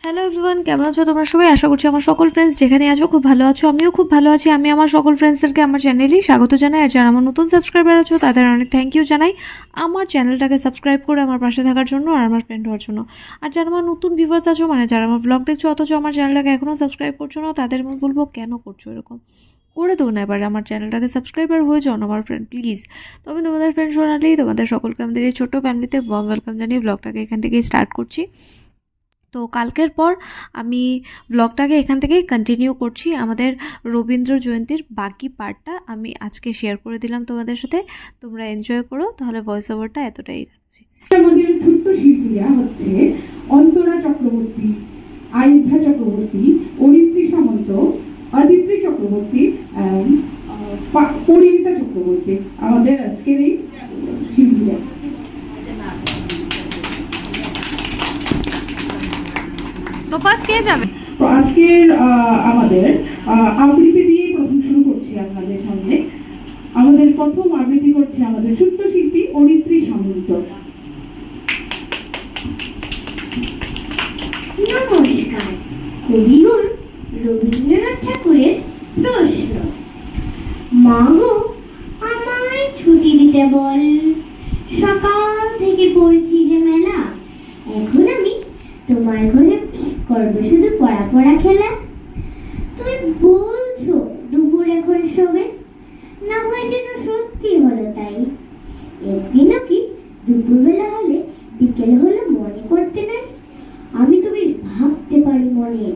Hello everyone, কেমন আছো তোমরা সবাই? আশা করছি আমার সকল ফ্রেন্ডস যেখানে আছো খুব ভালো আছো। আমিও খুব ভালো আছি। আমি আমার সকল ফ্রেন্ডসদেরকে আমার চ্যানেলেই স্বাগত জানাই। আর যারা আমার নতুন সাবস্ক্রাইবার আছো তাদের অনেক থ্যাংক ইউ জানাই আমার চ্যানেলটাকে সাবস্ক্রাইব করে আমার পাশে থাকার জন্য আর আমার ফ্রেন্ড হওয়ার জন্য। আর যারা আমার নতুন ভিউয়ার্স আছো, মানে যারা আমার ব্লগ দেখছো অথচ আমার চ্যানেলটাকে এখনও সাবস্ক্রাইব করছো না, তাদের আমি বলবো কেন করছো এরকম? করে দেবো না এবার আমার চ্যানেলটাকে সাবস্ক্রাইবার হয়ে যাও না আমার ফ্রেন্ড, প্লিজ। তো আমি তোমাদের ফ্রেন্ড শোনালেই তোমাদের সকলকে আমাদের এই ছোট্ট ফ্যামিলিতে ওয়ার্ম ওয়েলকাম জানিয়ে ব্লগটাকে এখান থেকেই স্টার্ট করছি। তো কালকের পর আমি ব্লগটাকে এখান থেকেই কন্টিনিউ করছি। আমাদের রবীন্দ্র জয়ন্তীর বাকি পার্টটা আমি আজকে শেয়ার করে দিলাম তোমাদের সাথে। তোমরা এনজয় করো। তাহলে ভয়েস ওভারটা এতটাই রাখছি। আমাদের ছোট্ট শিল্পীরা হচ্ছে অন্তরা চক্রবর্তী, আয়ুধা চক্রবর্তী, অরিত্রী সামন্ত, অদিত্রী চক্রবর্তী, পরিণীতা চক্রবর্তী আমাদের আজকের এই শিল্পীরা। তো ফার্স্ট কে যাবে? তো আজকের আমাদের আবৃত্তি দিয়ে প্রথম শুরু করছি আপনাদের সামনে। আমাদের প্রথম আবৃত্তি করছে আমাদের ছোট্ট শিল্পী অরিত্রী সামন্ত। নমস্কার। কবিগুরু রবীন্দ্রনাথ ঠাকুরের প্রশ্ন। মা গো, আমায় ছুটি দিতে বল, সকাল থেকে পড়ছি যে মেলা। এখন আমি তোমার ঘরে করবো শুধু পড়া পড়া খেলা। তুমি বলছো দুপুর এখন শোবে, না হয় যেন সত্যি হলো তাই। একদিনও কি দুপুরবেলা হলে বিকেল হলে মনে করতে নাই? আমি তো বেশ ভাবতে পারি মনে,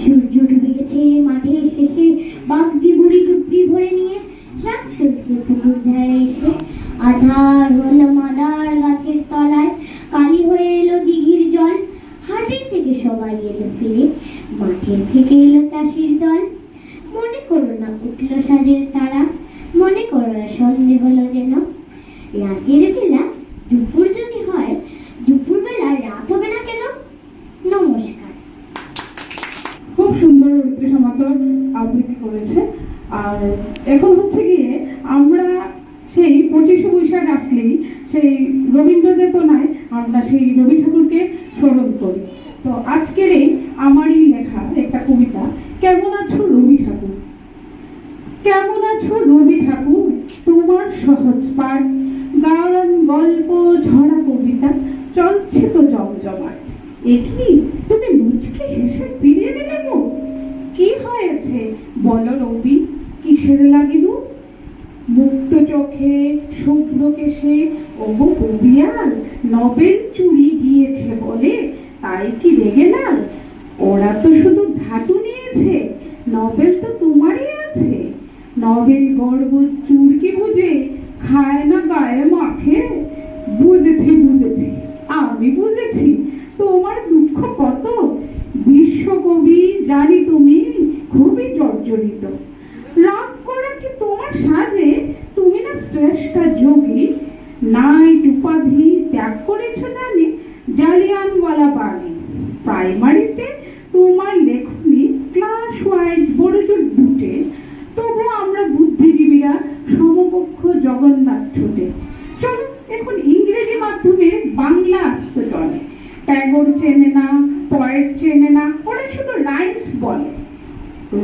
সূর্য ডুবে গেছে মাঠের শেষে, বাগদি বুড়ি টুপড়ি ভরে নিয়ে শাক সবজি পুকুর ধারে এসে, আধার হলো মাদার গাছের তলায়, কালি হয়ে এলো দিঘির জল। হাটের থেকে সবাই এলো ফিরে, মাঠের থেকে এলো চাষির দল। মনে করো না উঠলো সাজের তারা, মনে করো না সন্ধে হলো যেন। রাতের বেলা দুপুর যদি হয়, দুপুর বেলা রাত হবে না কেন? নমস্কার। খুব সুন্দর অরিত্রী সামন্ত আবৃত্তি করেছে। আর এখন হচ্ছে গিয়ে আমরা সেই 25শে বৈশাখ আসলেই সেই রবীন্দ্রচেতনায় আমরা সেই রবি ঠাকুরকে স্মরণ করি। তো আজকের এই আমারই লেখা একটা কবিতা, কেমন আছো রবি ঠাকুর। কেমন আছো রবি ঠাকুর, তোমার সহজ পাঠ, গান গল্প ঝরা কবিতা চলছে তো জমজমাট। একই তুমি মুচকে হেসে ফিরিয়ে দিলে গো। কি হয়েছে বলো রবি, কিসের লাগিদু? মুক্ত চোখে শুভ্র কেশে ওগো কবিয়াল, নবেল চুরি গিয়েছে বলে তাই কি রেগে লাল? ওরা তো শুধু ধাতু নিয়েছে, নবেল তো তোমারই আছে। নবেল গর্ব চুরকি বুঝে খায় না গায়ে মাখে। বুঝেছি বুঝেছি, আমি বুঝেছি তোমার দুঃখ কত। বিশ্বকবি জানি তুমি খুবই জর্জরিত। রাগ করা কি তোমার সাজে, তুমি না শ্রেষ্ঠা যোগী। নাইট উপাধি ত্যাগ করেছ জানি জালিয়ানওয়ালা বাড়ি। প্রাইমারিতে তোমার লেখনী ক্লাস ওয়াইজ বড় জোর দুটে, তবু আমরা বুদ্ধিজীবীরা সমকক্ষ জগন্নাথ ছুটে। চলো এখন ইংরেজি মাধ্যমে বাংলা আসতে চলে। ট্যাগর চেনে না, পয়েট চেনে না, ওরা শুধু রাইমস বলে।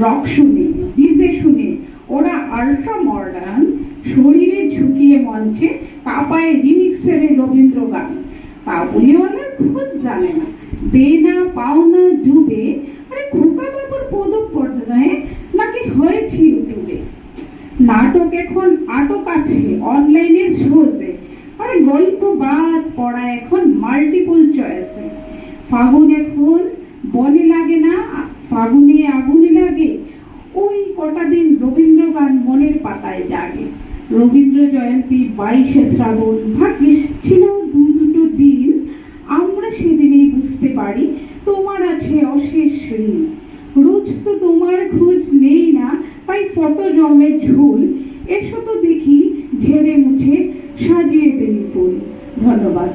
রক শুনে ডিজে শুনে ওরা আল্ট্রা মডার্ন, শরীরে ঝুঁকিয়ে মঞ্চে কাপায় রিমিক্সের রবীন্দ্র গান। কাবুলিওয়ালার খোঁজ জানে না, দে না পাও না ডুবে। আরে খোকা বাবুর পদ পর্যায়ে নাকি হয়েছে ইউটিউবে। নাটক এখন আটক আছে অনলাইনের শোতে। আরে গল্প বাদ পড়া এখন মাল্টিপল চয়েসে। ফাগুন এখন বনে লাগে না, ফাগুনে আগুনে লাগে। ওই কটা দিন রবীন্দ্র গান মনের পাতায় জাগে। রবীন্দ্র জয়ন্তী 22শে শ্রাবণ, ভাগ্যিস ছিল দুটো দিন। আমরা সেদিনেই বুঝতে পারি তোমার আছে অশেষ ঋণ। রোজ তো তোমার খোঁজ নেই না, তাই ফটো জমে ঝুল। এসো তো দেখি ঝেড়ে মুছে সাজিয়ে দেই ফুল। ধন্যবাদ।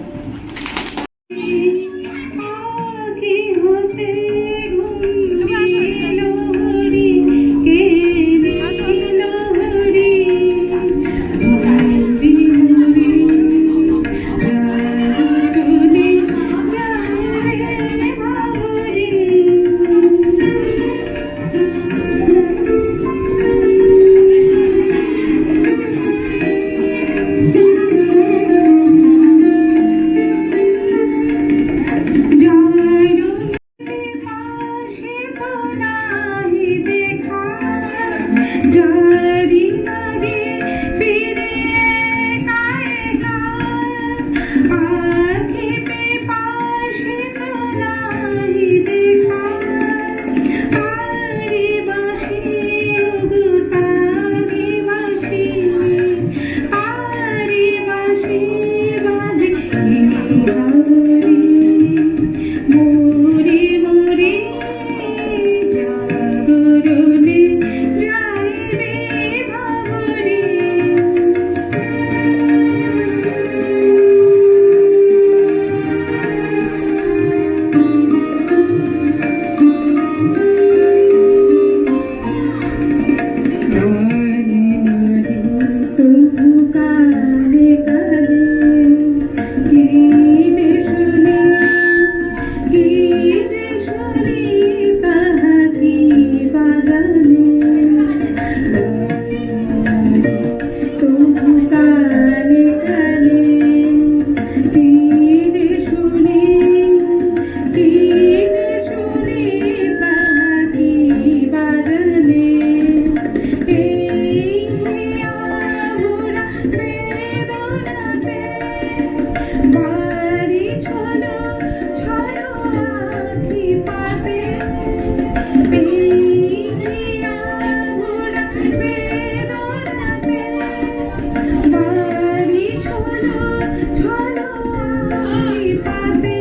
যে শুনি তাহা কি বাগানে তবু কানে কানে কি যে শুনি কি যে শুনি তাহা কি বাগানে এই আগুনা বেদনাতে বাড়ি ছলো ছলো আখি পাতে এই আগুনা বেদনাতে বাড়ি ছলো ছলো আখি পাতে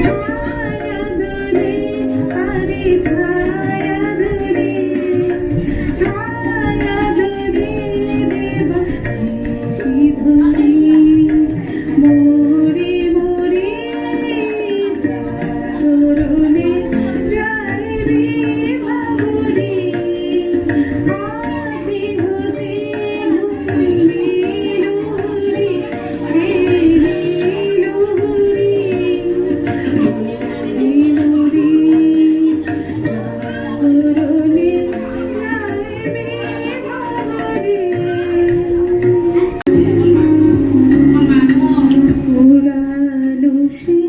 ছায়া দোলে আরে ছায়া দোলে ছায়া দোলে দেবা ধরি মোরে মোরে সরলে যাইবে বাবুরে হাতে হতে লুহুরি লুহুরি লুহুরি সরলে যাইবে বাবুরে পুরানো সে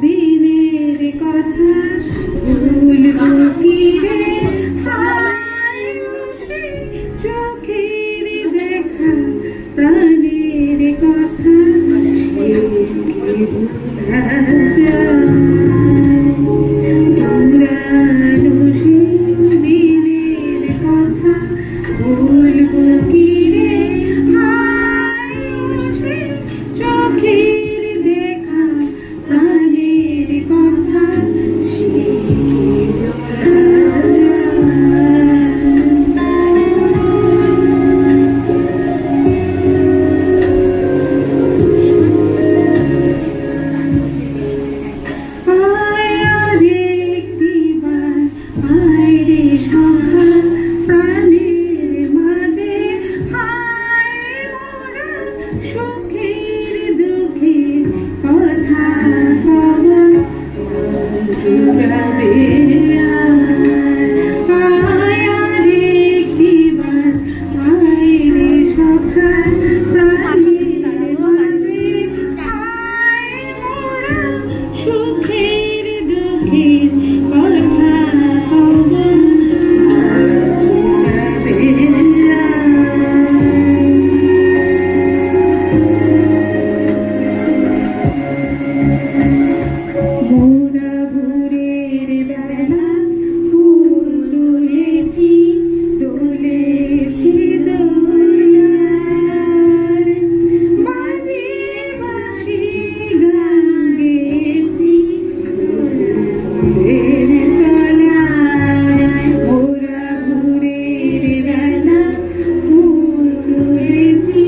দিনের কথা ভুলবো কি রে হায় সে চোখের দেখা প্রাণের কথা সে কি ভোলা যায়? পুরানো সে দিনের কথা ভুলবো কি রে হায় সে চোখের দেখা প্রাণের কথা সে কি ভোলা আয় আরে একটিবার আয় রে সখা প্রাণের মাঝে হায় মোরা সুখের দুঃখের কথা কব জুড়াবে আয় আরে একটিবার আয় রে সখা প্রাণের মাঝে হায় মোরা সুখের দুঃখের কথা কব মোরা ভোরের বেলা ফুল তুলেছি তুলেছি দোলার বাজে বাঁশি গান গেয়েছি ফুলের তলায় মোরা ভোরের বেলা ফুল তুলেছি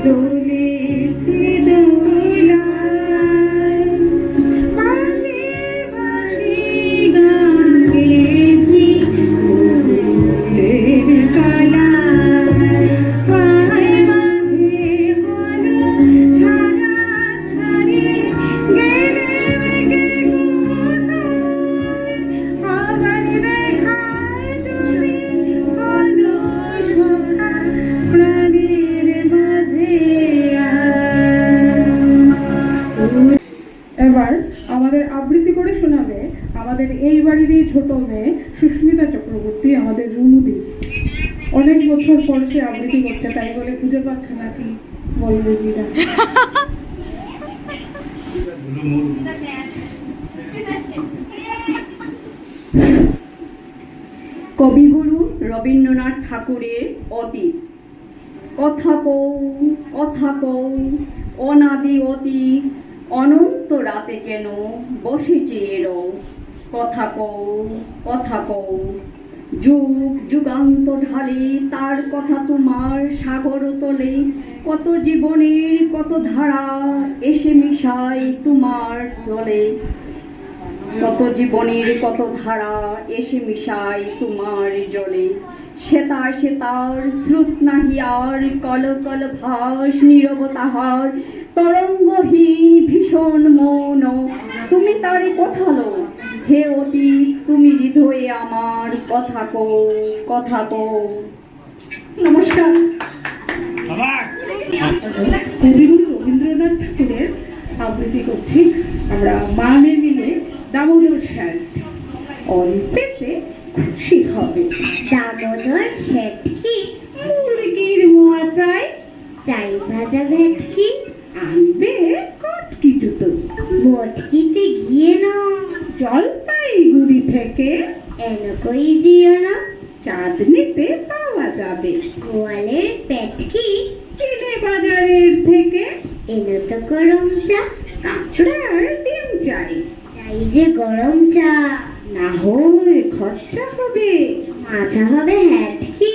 তুলেছি দোলার বাজে বাঁশি গান গেয়েছি ফুলের তলায় পায়ে মাঝে হলো ছাড়া ছাড়ি গেলে রেগে কোথায় আবার দেখায় যদি হলো সখা প্রাণের মাঝে এবার আমাদের আবৃত্তি করে শোনাবে আমাদের এই বাড়ির এই ছোট মেয়ে সুস্মিতা চক্রবর্তী, আমাদের রুমুদি। অনেক বছর পর সে আবৃত্তি করছে, তাই বলে খুঁজে পাচ্ছে না কি বলবে দিদা। কবিগুরু রবীন্দ্রনাথ ঠাকুরের অতীত। কথা কও কথা কও অনাদি অতীত অনন্ত রাতে কেন বসে চেয়ে রও। কথা কও কথা কও যুগ যুগান্ত ঢালে তার কথা তোমার সাগর তলে। কত জীবনের কত ধারা এসে মিশায় তোমার জলে। কত জীবনের কত ধারা এসে মিশায় তোমার জলে। সেতার সেতার শ্রুত নাহি আর কল কল ভাস নীরব তাহার। তরঙ্গহীন ভীষণ মৌন, তুমি তারে কোথালো, হে অতীত তুমি হৃদয়ে আমার, কথা কও, কথা কও। নমস্কার। কবিগুরু রবীন্দ্রনাথ ঠাকুরের আবৃত্তি করছি আমরা মানে মিলে দামোদর স্যার। অল্পেতে খুশি হবে দামোদর ভেটকি, মুরগির মোয়া চাই, চাই ভাজা ভেটকি, আনবে কটকি জুতো, মটকিতে গিয়ে না, জলপাইগুড়ি থেকে এনো কই দিও না, চাঁদনিতে পাওয়া যাবে, গোয়ালের পেটকি, চিনে বাজারের থেকে এনো তো গরম চা, কাঁকড়ার ডিম চাই, চাই যে গরম চা, না হয় খরচা হবে, মাথা হবে হ্যাটকি,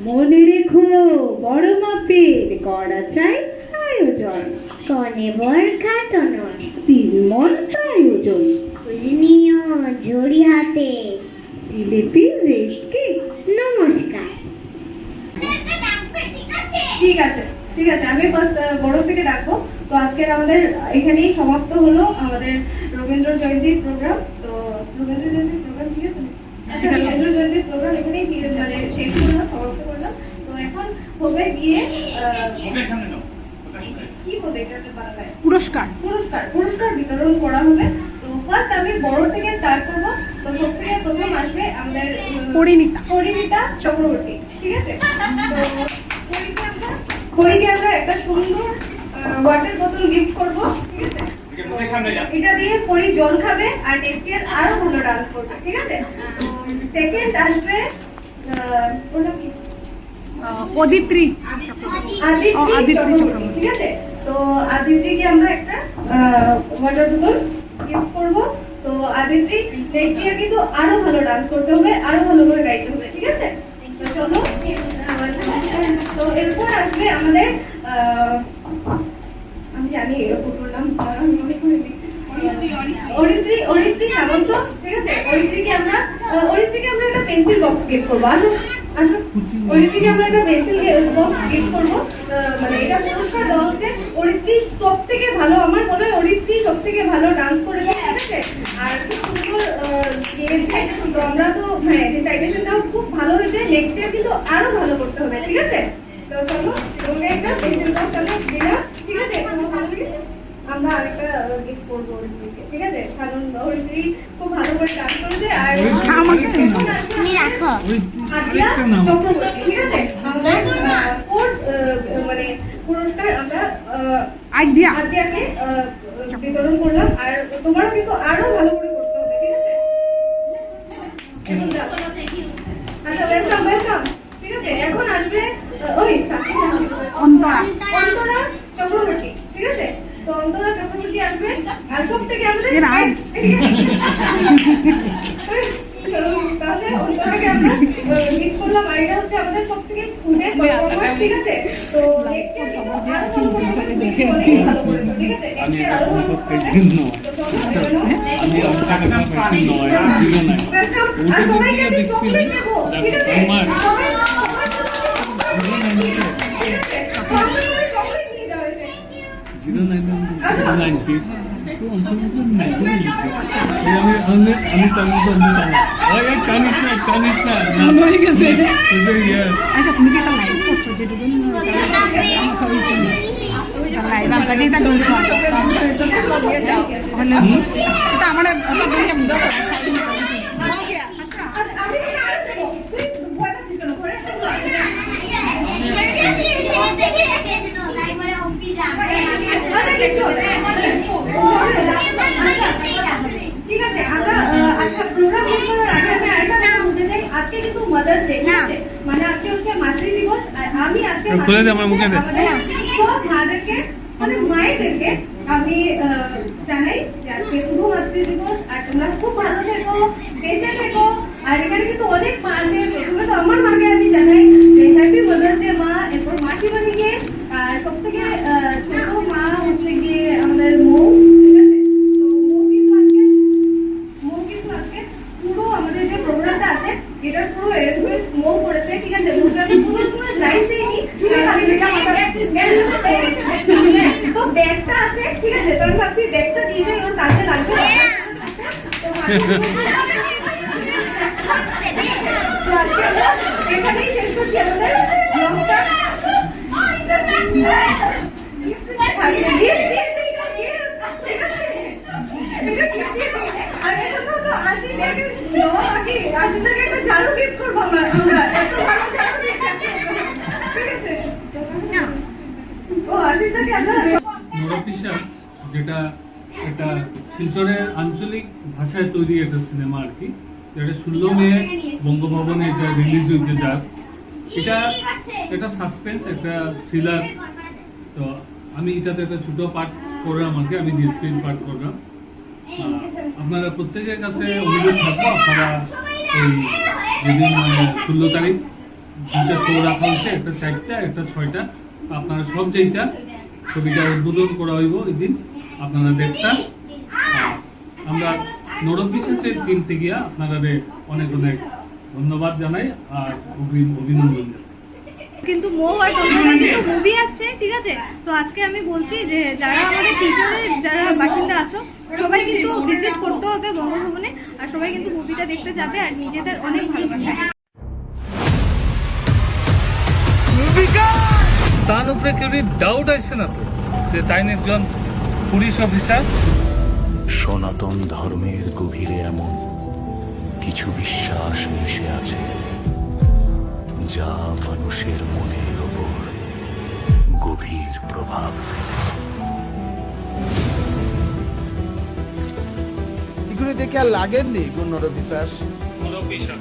মনে রেখো বড় মাপের গড়া চাই আয়োজন, কনে বর খাটো নয়, 3 মণ আয়োজন, খোঁজ নিও ঝড়ি হাতে, জিলিপি রেডকি। নমস্কার। ঠিক আছে ঠিক আছে, আমি ফার্স্ট বড় থেকে ডাকবো। তো আজকের আমাদের এখানেই সমাপ্ত হলো আমাদের রবীন্দ্র জয়ন্তী প্রোগ্রাম। তো রবীন্দ্র জয়ন্তী প্রোগ্রাম ঠিক আছে, আচ্ছা রবীন্দ্র জয়ন্তী প্রোগ্রাম এখানেই মানে শেষ করলাম, সমাপ্ত করলাম। তো এখন হবে গিয়ে কি হবে এটাতে বাংলায় পুরস্কার পুরস্কার পুরস্কার বিতরণ করা হবে। তো ফার্স্ট আমি বড় থেকে স্টার্ট করব। তো সবথেকে প্রথম আসবে আমাদের পরিণীতা চক্রবর্তী, ঠিক আছে। তো পরীকে আমরা একটা সুন্দর ওয়াটার বোতল গিফট করব, ঠিক আছে। এটা দিয়ে পরি জল খাবে আর নেক্সট ইয়ার আরো ভালো ডান্স করবে, ঠিক আছে। সেকেন্ড আসবে ওটা কি অদিত্রী আদিত্রি চক্রবর্তী, ঠিক আছে। তো আদিত্রিকে আমরা একটা ওয়াটার বোতল গিফট করব। তো আদিত্রি নেক্সট ইয়ার কিন্তু আরো ভালো ডান্স করতে হবে, আরো ভালো করে গাইতে হবে, ঠিক আছে। তো চলো, তো এরপর আসবে আমাদের আমি জানি এরকম নাম অরিত্রী সামন্ত, ঠিক আছে। অরিত্রীকে আমরা একটা পেন্সিল বক্স গিফট করবো। আসো আসো, অরিত্রীকে আমরা একটা পেন্সিল বক্স গিফট করবো। মানে এটা পুরস্কার দেওয়া হচ্ছে অরিত্রী সব থেকে ভালো, আমার মনে হয় অরিত্রী সব থেকে ভালো ডান্স করেছে, ঠিক আছে। আর খুব সুন্দর গেয়েছে। তো আমরা তো হ্যাঁ রিসাইটেশনটাও খুব ভালো হয়েছে, নেক্সট ইয়ার কিন্তু আরো ভালো করতে হবে, ঠিক আছে। তো চলো তোমাকে একটা পেন্সিল বক্স আমরা দিলাম, ঠিক আছে। তোমার ভালো লেগেছে? আমরা আরেকটা গিফট করবো অরিত্রীকে, ঠিক আছে। কারণ অরিত্রী খুব ভালো করে ডান্স করেছে। আর তুমি রাখো। আদিয়া চক্রবর্তী, ঠিক আছে। আমাদের ফোর্থ মানে পুরস্কার আমরা আদিয়াকে বিতরণ করলাম। আর তোমারও কিন্তু আরো ভালো করে করতে হবে, ঠিক আছে। আচ্ছা ওয়েলকাম ওয়েলকাম, ঠিক আছে। এখন আসবে ওই অন্তরা চক্রবর্তী, ঠিক আছে। তো অন্তরা চক্রবর্তী আসবে। আর সব থেকে আমাদের তাহলে অন্তরাকে আমরা গিফট করলাম। আর এটা হচ্ছে আমাদের সব থেকে খুদের পারফরম্যান্স, ঠিক আছে। তো নেক্সট ইয়ার কিন্তু আরো ভালো করে করবে, ঠিক আছে। নেক্সট ইয়ার আরো ভালো করবে। তো চলো আর সবাইকে আমি চকলেট দেবো, ঠিক আছে। চকলেট নিয়ে যাও এসে। আচ্ছা তুমি কি একটা লাইভ করছো যেটুকু লাইভ আপনাকে এটা ডোল এটা আমার আমি আর দেবো, তুই ভয় পাচ্ছিস কেন? ঘরে এসে বল। ঠিক আছে, আমরা আচ্ছা প্রোগ্রাম শুরু করার আগে আমি আরেকটা কথা বলতে চাই। আজকে কিন্তু মাদার্স ডে, ঠিক আছে। মানে আজকে হচ্ছে মাতৃ দিবস। আর আমি আজকে আমাদের সব মাদেরকে মানে মায়েদেরকে আমি জানাই যে আজকে শুভ মাতৃ দিবস। আর তোমরা খুব ভালো থেকো, বেঁচে থেকো। আর এখানে কিন্তু অনেক মা আছে। প্রথমে তো আমার মাকে আমি জানাই যে হ্যাপি মাদার্স ডে মা। এরপর মাসিমানিকে, আর সব থেকে ছোট মা হচ্ছে গিয়ে আমাদের মৌ, ঠিক আছে। তো মৌ কিন্তু আজকে পুরো আমাদের আমাদের যে প্রোগ্রামটা আছে এটা পুরো এরকম স্মোক করেছে, ঠিক আছে, মোজাটা পুরো লাইট দেয়নি, তো ব্যাগটা আছে, ঠিক আছে, তো আমি ভাবছি ব্যাগটা দিয়ে যাই, ওর কাজে লাগবে। তো আজকে আমরা এখানেই শেষ করছি আমাদের ব্লগটা। আর এটা তো 80 টাকা নাকি 80 টাকা একটা ঝাড়ু গিফট করবো আমরা, এত ভালো ঝাড়ু দিয়েছি, ঠিক আছে। ও 80 টাকা আমরা নোরাপিসা, যেটা একটা শিলচরের আঞ্চলিক ভাষায় তৈরি একটা সিনেমা আর কি, যেটা 16 মে বঙ্গভবনে এটা রিলিজ হইতে যায়। এটা একটা সাসপেন্স, একটা থ্রিলার। তো আমি এটাতে একটা ছোট পার্ট করলাম আর কি, আমি ডিসপ্লেন পার্ট করলাম। আপনারা প্রত্যেকের কাছে অনুরোধ থাকবো, আপনারা এই যেদিন 16 তারিখ 2টা শো রাখা হয়েছে, একটা 4টা একটা 6টা, আপনারা সব যেইটা ছবিটা উদ্বোধন করা হইব ওই দিন আপনারা দেখতেন। আমরা নোরোফিসের টিম থেকে আপনারা অনেক অনেক ধন্যবাদ জানাই আর অভিনন্দন জানাই। কিন্তু মৌ আর টন্টনের কিন্তু মুভি আসছে, ঠিক আছে। তো আজকে আমি বলছি যে যারা আমাদের টিচারের যারা বাসিন্দা আছো সবাই কিন্তু ভিজিট করতে হবে বঙ্গভবনে, আর সবাই কিন্তু মুভিটা দেখতে যাবে আর নিজেদের অনেক ভালোবাসে। তার উপরে কেউ ডাউট আসছে না তো যে তাই একজন পুলিশ অফিসার? সনাতন ধর্মের গভীরে এমন কিছু বিশ্বাস মিশে আছে যা মানুষের মনের ওপর গভীর প্রভাব ফেলে। এগুলো দেখে আর লাগেননি কোন নরপিশাচ? নোরোপিসা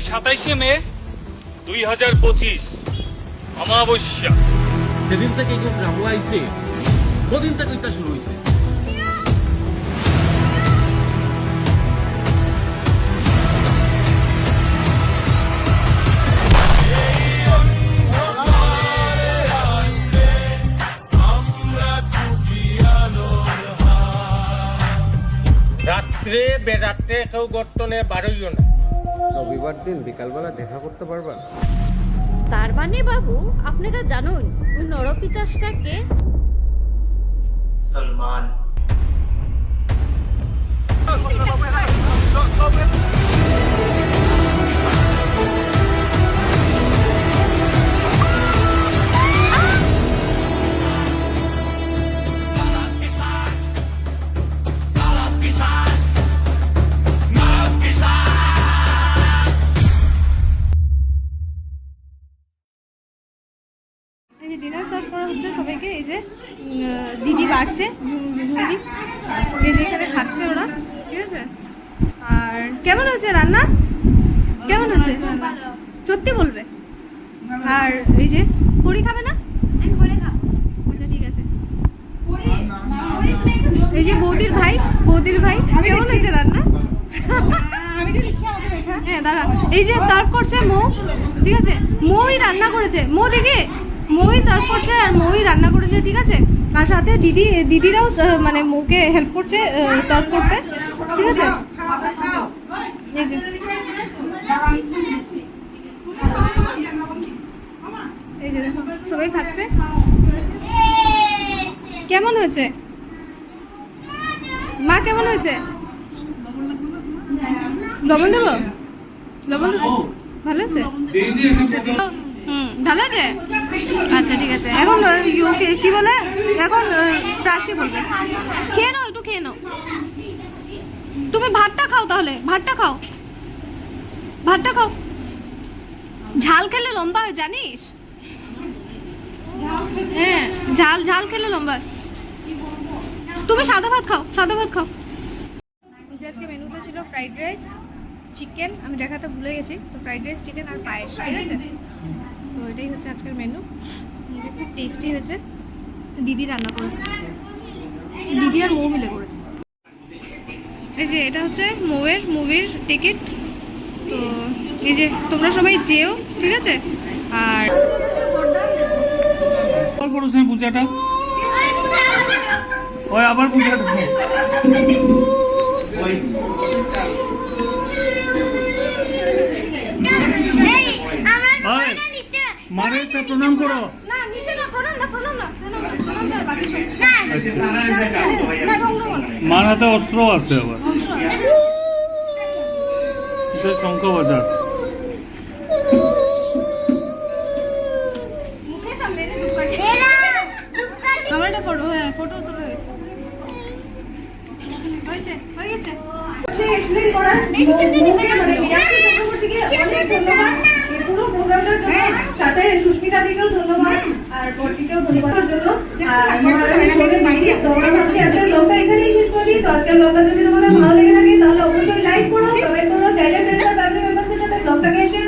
27 মে 2025 অমাবস্যা। সেদিন থেকে কেউ গ্রামও আইছে, কদিন থেকে এটা শুরু হয়েছে। রাত্রে বেরাত্রে কেউ গর্তনে বারইও না। রবিবার দিন বিকালবেলা দেখা করতে পারবা? তার মানে বাবু আপনারা জানুন ওই নরপিচাসটাকে? সলমান ডিনার সার্ভ করা হচ্ছে সবাইকে। এই যে দিদি বাড়ছে, দিদি এই যে এখানে খাচ্ছে ওরা, ঠিক আছে। আর কেমন হয়েছে রান্না? কেমন হয়েছে সত্যি বলবে? আর এই যে পরি খাবে না? আচ্ছা ঠিক আছে। এই যে বৌদির ভাই কেমন হয়েছে রান্না? হ্যাঁ দাঁড়া, এই যে সার্ভ করছে মৌ, ঠিক আছে। মৌই রান্না করেছে, মৌ দেখি মৌই সার্ভ করছে আর মৌই রান্না করেছে, ঠিক আছে। আর সাথে দিদিরাও মানে মৌকে হেল্প করছে সার্ভ করতে, ঠিক আছে। এই যে এই যে দেখো সবাই খাচ্ছে। কেমন হয়েছে মা? কেমন হয়েছে? লবণ দেবো? লবণ দেবো? ভালো আছে? ভালো আছে? আচ্ছা ঠিক আছে। এখন কি বলে, এখন প্রাসি বলবে। খেয়ে নাও, একটু খেয়ে নাও। তুমি ভাতটা খাও, তাহলে ভাতটা খাও, ভাতটা খাও। ঝাল খেলে লম্বা হয় জানিস? হ্যাঁ ঝাল খেলে লম্বা। তুমি সাদা ভাত খাও, সাদা ভাত খাও। আজকে মেনুতে ছিল ফ্রাইড রাইস, চিকেন, আমি দেখাতে ভুলে গেছি, তো ফ্রাইড রাইস, চিকেন আর পায়েস, ঠিক আছে। তো এটাই হচ্ছে আজকের মেনু, খুব টেস্টি হয়েছে। দিদি রান্না করেছে, দিদি আর মৌ মিলে করেছে। এই যে এটা হচ্ছে মৌয়ের মুভির টিকিট। তো এই যে তোমরা সবাই যেও, ঠিক আছে। আর পূজাটা ওই আবার পূজা ঢুকো। ওই, মারে একটা প্রণাম করো। না নিচে না, প্রণাম না, প্রণাম না, প্রণাম না, প্রণাম না, বাকি সব। আচ্ছা, না ঢঙ্গ না। মার হাতে অস্ত্র আছে আবার, শঙ্খ বাজার। মুখের সামনে এনে ধূপকাঠি। আমার এটা ফটো, হ্যাঁ ফটো তোলা হয়েছে। হয়েছে, হয়ে গেছে। এক্সপ্লেইন করার মানে মীনাক্ষী চক্রবর্তীকে অনেক ধন্যবাদ এই পুরো প্রোগ্রামটার জন্য, সাথে সুস্মিতা দিকেও ধন্যবাদ আর বর্তিকেও ধন্যবাদের জন্য। ব্লগটা এখানেই শেষ করি। তো আজকের ব্লগটা যদি তোমাদের ভালো লেগে থাকে তাহলে অবশ্যই লাইক করো, কমেন্ট করো, চ্যানেল ফ্রেন্ডস আর ফ্যামিলি মেম্বারদের সাথে ব্লগটাকে শেয়ার